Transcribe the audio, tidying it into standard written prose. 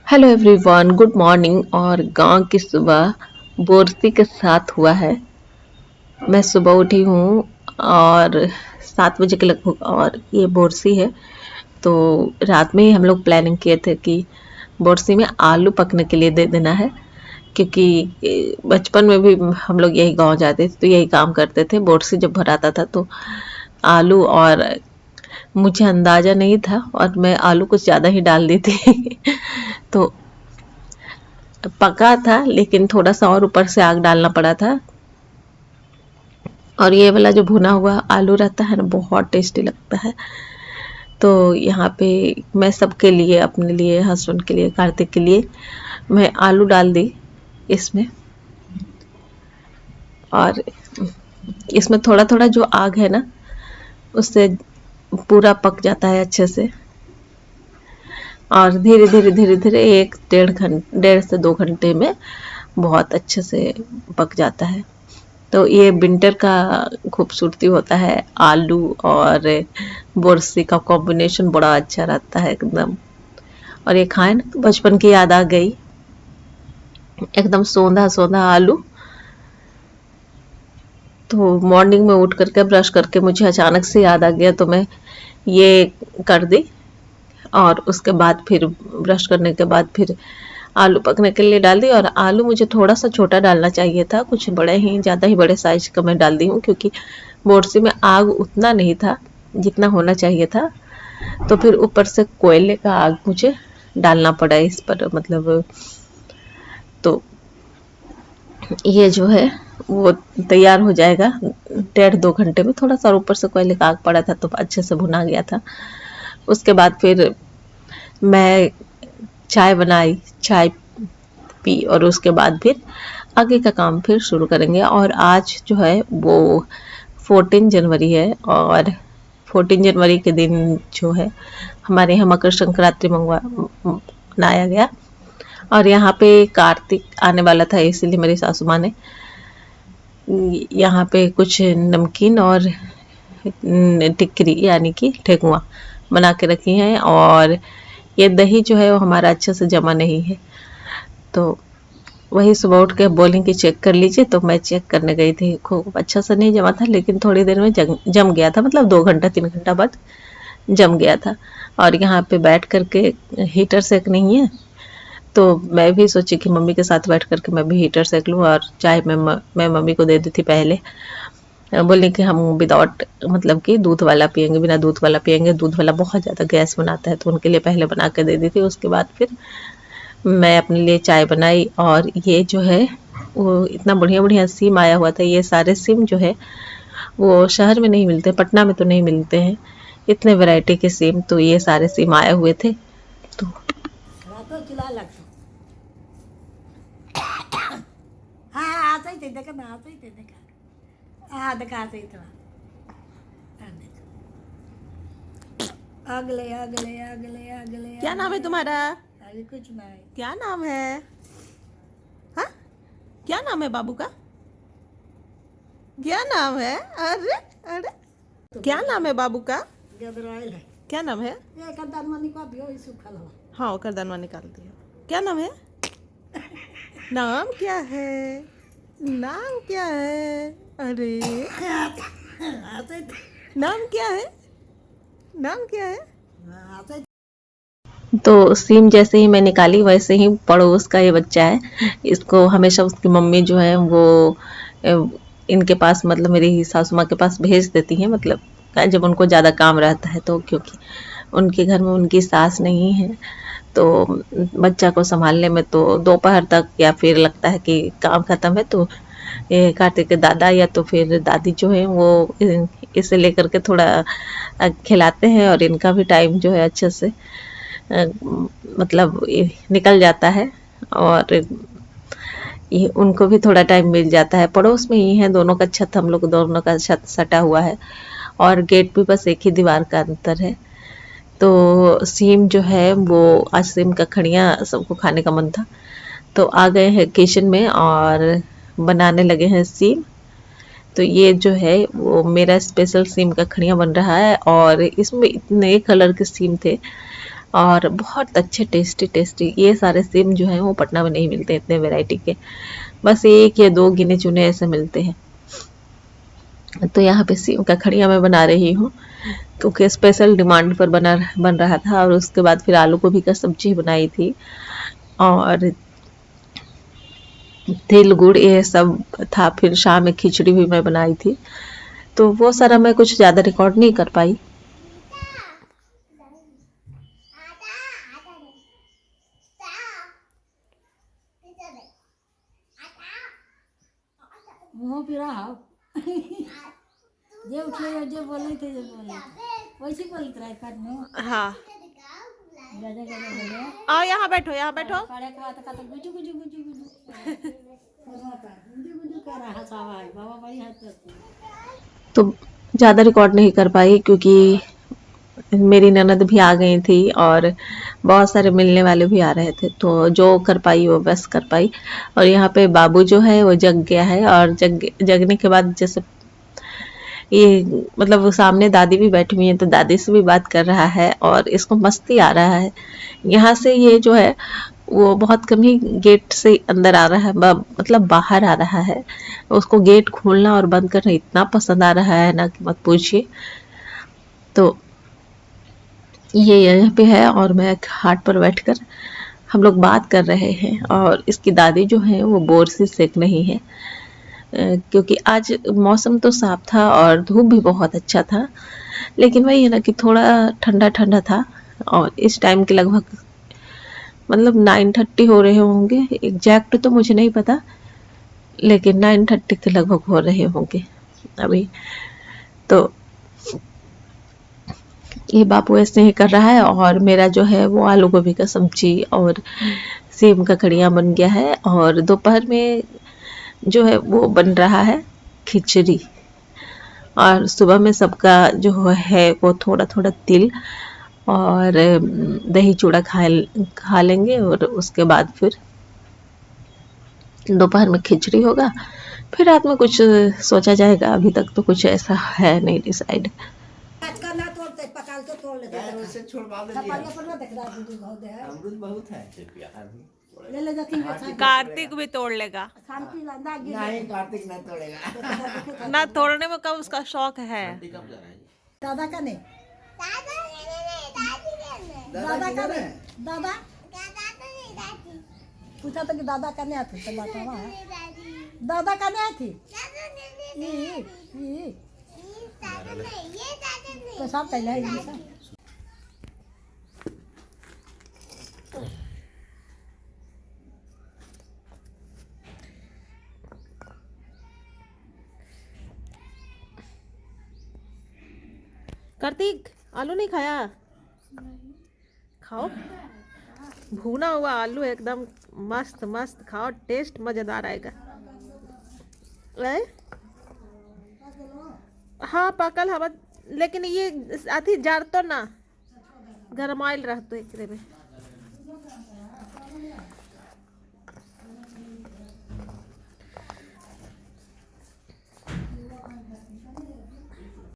Hello everyone, good morning. और गांव की सुबह बोरसी के साथ हुआ है। मैं सुबह उठी हूँ और 7 बजे के लगभग, और ये बोरसी है। तो रात में ही हम लोग प्लानिंग किए थे कि बोरसी में आलू पकने के लिए दे देना है, क्योंकि बचपन में भी हम लोग यही गांव जाते थे तो यही काम करते थे। बोरसी जब भराता था तो आलू, और मुझे अंदाजा नहीं था और मैं आलू कुछ ज़्यादा ही डाल दी थी तो पका था, लेकिन थोड़ा सा और ऊपर से आग डालना पड़ा था। और ये वाला जो भुना हुआ आलू रहता है ना, बहुत टेस्टी लगता है। तो यहाँ पे मैं सबके लिए, अपने लिए, हस्बैंड के लिए, कार्तिक के लिए, मैं आलू डाल दी इसमें। और इसमें थोड़ा थोड़ा जो आग है ना, उससे पूरा पक जाता है अच्छे से। और धीरे धीरे धीरे धीरे 1 डेढ़ से 2 घंटे में बहुत अच्छे से पक जाता है। तो ये विंटर का खूबसूरती होता है। आलू और बोरसी का कॉम्बिनेशन बड़ा अच्छा रहता है एकदम। और ये खाए ना तो बचपन की याद आ गई, एकदम सौंधा सौंधा आलू। तो मॉर्निंग में उठ करके ब्रश करके मुझे अचानक से याद आ गया, तो मैं ये कर दी। और उसके बाद फिर ब्रश करने के बाद फिर आलू पकने के लिए डाल दी। और आलू मुझे थोड़ा सा छोटा डालना चाहिए था, कुछ बड़े ही, ज़्यादा ही बड़े साइज का मैं डाल दी हूँ, क्योंकि बोरसी में आग उतना नहीं था जितना होना चाहिए था। तो फिर ऊपर से कोयले का आग मुझे डालना पड़ा इस पर, मतलब। तो ये जो है वो तैयार हो जाएगा 1.5 2 घंटे में। थोड़ा सा ऊपर से कोयले का आग पड़ा था तो अच्छे से भुना गया था। उसके बाद फिर मैं चाय बनाई, चाय पी, और उसके बाद फिर आगे का काम फिर शुरू करेंगे। और आज जो है वो 14 जनवरी है, और 14 जनवरी के दिन जो है हमारे यहाँ मकर संक्रांति मनाया गया। और यहाँ पे कार्तिक आने वाला था, इसीलिए मेरी सासू माँ ने यहाँ पे कुछ नमकीन और टिक्करी यानी कि ठेकुआ बना के रखी हैं। और ये दही जो है वो हमारा अच्छे से जमा नहीं है, तो वही सुबह उठ के बोलें कि चेक कर लीजिए। तो मैं चेक करने गई थी, खूब अच्छा से नहीं जमा था, लेकिन थोड़ी देर में जम गया था, मतलब 2 घंटा 3 घंटा बाद जम गया था। और यहाँ पे बैठ करके हीटर सेक नहीं है, तो मैं भी सोची कि मम्मी के साथ बैठ करके मैं भी हीटर सेक लूँ। और चाय मैं मम्मी को दे दी थी पहले। बोली कि हम विदाउट, मतलब कि दूध वाला पियेंगे, बिना दूध वाला पियेंगे, दूध वाला बहुत ज़्यादा गैस बनाता है, तो उनके लिए पहले बना के दे दी थी। उसके बाद फिर मैं अपने लिए चाय बनाई। और ये जो है वो इतना बढ़िया बढ़िया सिम आया हुआ था। ये सारे सिम जो है वो शहर में नहीं मिलते, पटना में तो नहीं मिलते हैं इतने वैरायटी के सिम। तो ये सारे सिम आए हुए थे। तो अगले अगले अगले अगले क्या नाम है तुम्हारा? अरे कुछ नहीं। क्या नाम है? हाँ, क्या नाम है बाबू का? क्या नाम है? अरे अरे, क्या नाम है बाबू का? गदराइल है। क्या नाम है? ये कदम मनी को भी हो सुखल हो। हाँ, वो करदानवा निकाल दिया। क्या नाम है? नाम क्या है? नाम क्या है? अरे, नाम क्या है? नाम क्या है? तो सिम जैसे ही मैं निकाली, वैसे ही पड़ोस का ये बच्चा है, इसको हमेशा उसकी मम्मी जो है वो इनके पास, मतलब मेरी सासू माँ के पास भेज देती हैं, मतलब जब उनको ज़्यादा काम रहता है तो। क्योंकि उनके घर में उनकी सास नहीं है, तो बच्चा को संभालने में तो दोपहर तक, या फिर लगता है कि काम ख़त्म है तो ये कार्तिक के दादा या तो फिर दादी जो है वो इसे लेकर के थोड़ा खिलाते हैं। और इनका भी टाइम जो है अच्छे से मतलब निकल जाता है। और ये उनको भी थोड़ा टाइम मिल जाता है। पड़ोस में ही है, दोनों का छत, हम लोग दोनों का छत सटा हुआ है, और गेट भी बस एक ही दीवार का अंतर है। तो सीम जो है वो, आज सीम का खड़िया सबको खाने का मन था, तो आ गए हैं किचन में और बनाने लगे हैं सीम। तो ये जो है वो मेरा स्पेशल सीम का खड़िया बन रहा है, और इसमें इतने कलर के सीम थे। और बहुत अच्छे टेस्टी टेस्टी। ये सारे सेम जो हैं वो पटना में नहीं मिलते इतने वैरायटी के, बस एक या दो गिने चुने ऐसे मिलते हैं। तो यहाँ पे सेम का खड़िया मैं बना रही हूँ क्योंकि स्पेशल डिमांड पर बन रहा था। और उसके बाद फिर आलू गोभी का सब्जी बनाई थी और तिल गुड़ ये सब था। फिर शाम में खिचड़ी भी मैं बनाई थी, तो वो सारा मैं कुछ ज़्यादा रिकॉर्ड नहीं कर पाई। मुँह पिरा जे उठले जे बोले थे जे बोले वैसे बोलते रहे करने। हाँ, गजा गजा गजा आओ यहाँ बैठो, यहाँ बैठो। करे के बात कहता गुजू गुजू गुजू गुजू गुजू गुजू कर रहा सावा है बाबा बड़ी हंसते। तो ज़्यादा रिकॉर्ड नहीं कर पाई क्योंकि मेरी ननद भी आ गई थी और बहुत सारे मिलने वाले भी आ रहे थे, तो जो कर पाई वो बस कर पाई। और यहाँ पे बाबू जो है वो जग गया है और जगने के बाद जैसे ये मतलब वो सामने दादी भी बैठी हुई है तो दादी से भी बात कर रहा है और इसको मस्ती आ रहा है। यहाँ से ये जो है वो बहुत कम ही गेट से अंदर आ रहा है, मतलब बाहर आ रहा है। उसको गेट खोलना और बंद करना इतना पसंद आ रहा है ना कि मत पूछिए। तो ये यहाँ पे है और मैं खाट पर बैठकर हम लोग बात कर रहे हैं। और इसकी दादी जो है वो बोर से सेक रही है क्योंकि आज मौसम तो साफ था और धूप भी बहुत अच्छा था, लेकिन वही है ना कि थोड़ा ठंडा ठंडा था। और इस टाइम के लगभग मतलब 9:30 हो रहे होंगे, एग्जैक्ट तो मुझे नहीं पता, लेकिन 9:30 के लगभग हो रहे होंगे अभी। तो ये बापू ऐसे ही कर रहा है और मेरा जो है वो आलू गोभी का सब्जी और सेम का कड़िया बन गया है। और दोपहर में जो है वो बन रहा है खिचड़ी। और सुबह में सबका जो है वो थोड़ा थोड़ा तिल और दही चूड़ा खा लेंगे। और उसके बाद फिर दोपहर में खिचड़ी होगा, फिर रात में कुछ सोचा जाएगा। अभी तक तो कुछ ऐसा है नहीं डिसाइड। का ना तोड़ते पकाल के तोड़ लेते यार उसे छुड़वा दे दिया। सफारी पर ना देख रहा दूध बहुत है अमरूद बहुत है यार। ले ले जाती है कार्तिक भी तोड़ लेगा शांति लंदा गिर नहीं कार्तिक न तोड़ेगा। ना, तोड़ने में कब उसका शौक है। कब जा रहा है? दादा का नहीं दादा का नहीं दादा पूछा तो कि दादा का नहीं आती तो बात है दादा का नहीं आती तो सब पहले है कार्तिक आलू नहीं खाया? खाओ, भुना हुआ आलू एकदम मस्त मस्त खाओ, टेस्ट मजेदार आएगा। हाँ पकल हवा, लेकिन ये अथी जार तो ना गरमाइल रहते एकरे में।